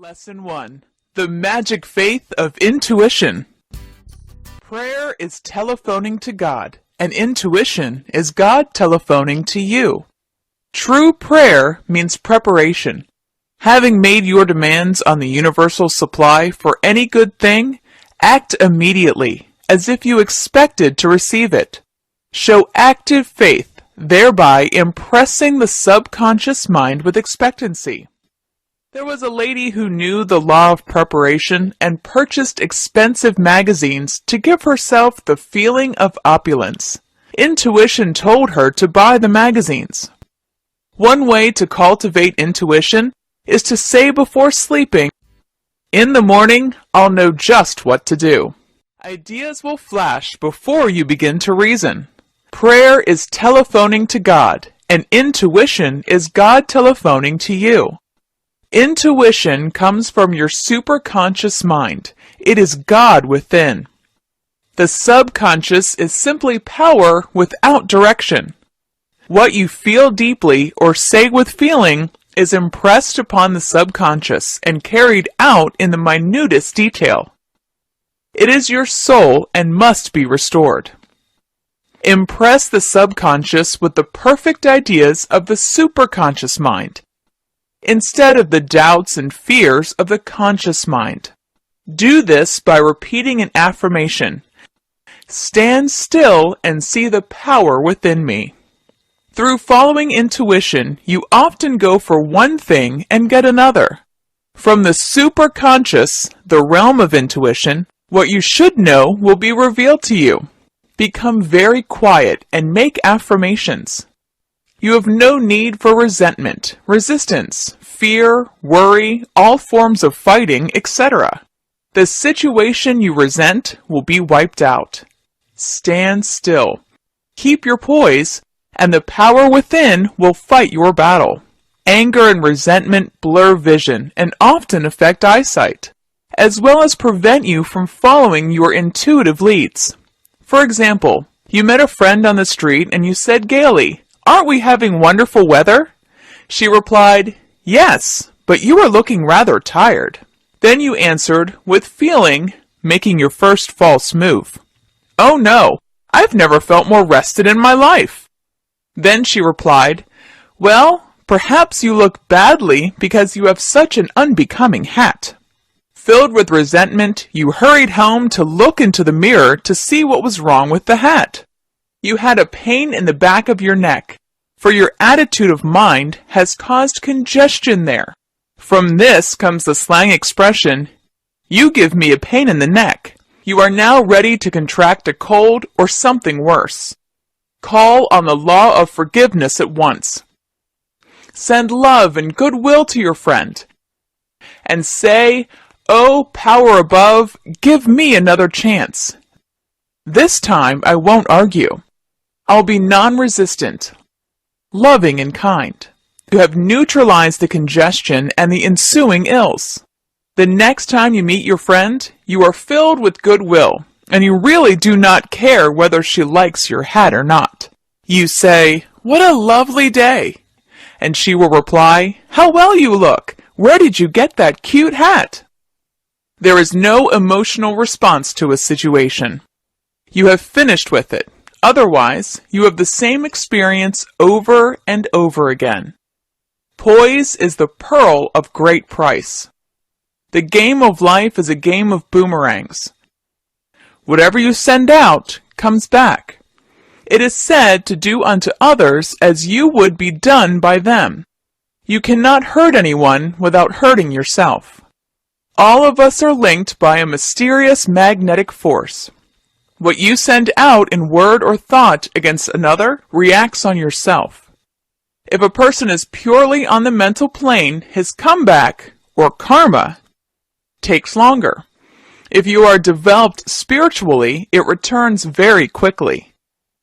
Lesson 1. The Magic Faith of Intuition. Prayer is telephoning to God, and intuition is God telephoning to you. True prayer means preparation. Having made your demands on the universal supply for any good thing, act immediately, as if you expected to receive it. Show active faith, thereby impressing the subconscious mind with expectancy. There was a lady who knew the law of preparation and purchased expensive magazines to give herself the feeling of opulence. Intuition told her to buy the magazines. One way to cultivate intuition is to say before sleeping, "In the morning, I'll know just what to do." Ideas will flash before you begin to reason. Prayer is telephoning to God, and intuition is God telephoning to you. Intuition comes from your superconscious mind. It is God within. The subconscious is simply power without direction. What you feel deeply or say with feeling is impressed upon the subconscious and carried out in the minutest detail. It is your soul and must be restored. Impress the subconscious with the perfect ideas of the superconscious mind, instead of the doubts and fears of the conscious mind. Do this by repeating an affirmation. Stand still and see the power within me. Through following intuition, you often go for one thing and get another. From the superconscious, the realm of intuition, what you should know will be revealed to you. Become very quiet and make affirmations. You have no need for resentment, resistance, fear, worry, all forms of fighting, etc. The situation you resent will be wiped out. Stand still. Keep your poise, and the power within will fight your battle. Anger and resentment blur vision and often affect eyesight, as well as prevent you from following your intuitive leads. For example, you met a friend on the street and you said gaily, "Aren't we having wonderful weather?" She replied, "Yes, but you are looking rather tired." Then you answered, with feeling, making your first false move, "Oh no, I've never felt more rested in my life." Then she replied, "Well, perhaps you look badly because you have such an unbecoming hat." Filled with resentment, you hurried home to look into the mirror to see what was wrong with the hat. You had a pain in the back of your neck, for your attitude of mind has caused congestion there. From this comes the slang expression, "You give me a pain in the neck." You are now ready to contract a cold or something worse. Call on the law of forgiveness at once. Send love and goodwill to your friend, and say, "Oh, power above, give me another chance. This time I won't argue. I'll be non-resistant, loving and kind." You have neutralized the congestion and the ensuing ills. The next time you meet your friend, you are filled with goodwill, and you really do not care whether she likes your hat or not. You say, "What a lovely day," and she will reply, "How well you look! Where did you get that cute hat?" There is no emotional response to a situation. You have finished with it. Otherwise, you have the same experience over and over again. Poise is the pearl of great price. The game of life is a game of boomerangs. Whatever you send out comes back. It is said to do unto others as you would be done by them. You cannot hurt anyone without hurting yourself. All of us are linked by a mysterious magnetic force. What you send out in word or thought against another reacts on yourself. If a person is purely on the mental plane, his comeback, or karma, takes longer. If you are developed spiritually, it returns very quickly.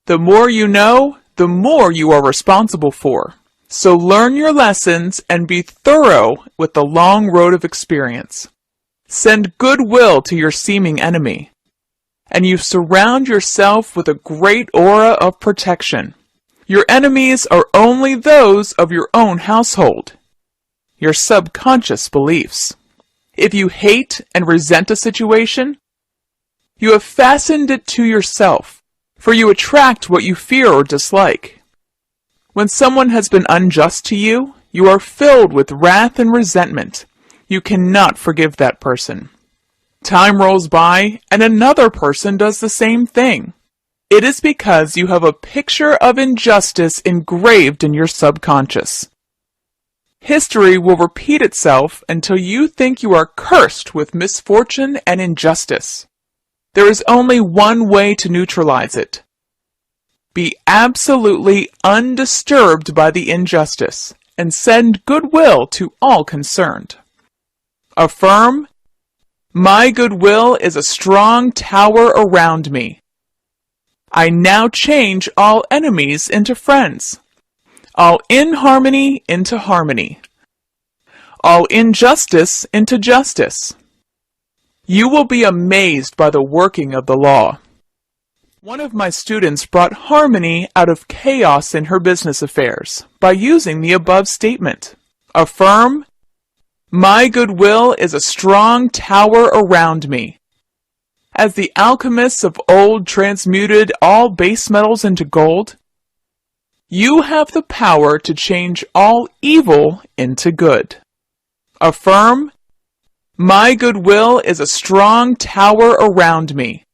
The more you know, the more you are responsible for. So learn your lessons and be thorough with the long road of experience. Send goodwill to your seeming enemy, and you surround yourself with a great aura of protection. Your enemies are only those of your own household, your subconscious beliefs. If you hate and resent a situation, you have fastened it to yourself, for you attract what you fear or dislike. When someone has been unjust to you, you are filled with wrath and resentment. You cannot forgive that person. Time rolls by, and another person does the same thing. It is because you have a picture of injustice engraved in your subconscious. History will repeat itself until you think you are cursed with misfortune and injustice. There is only one way to neutralize it. Be absolutely undisturbed by the injustice and send goodwill to all concerned. Affirm, "My goodwill is a strong tower around me. I now change all enemies into friends, all inharmony into harmony, all injustice into justice." You will be amazed by the working of the law. One of my students brought harmony out of chaos in her business affairs by using the above statement. Affirm, "My goodwill is a strong tower around me." As the alchemists of old transmuted all base metals into gold, you have the power to change all evil into good. Affirm, "My goodwill is a strong tower around me.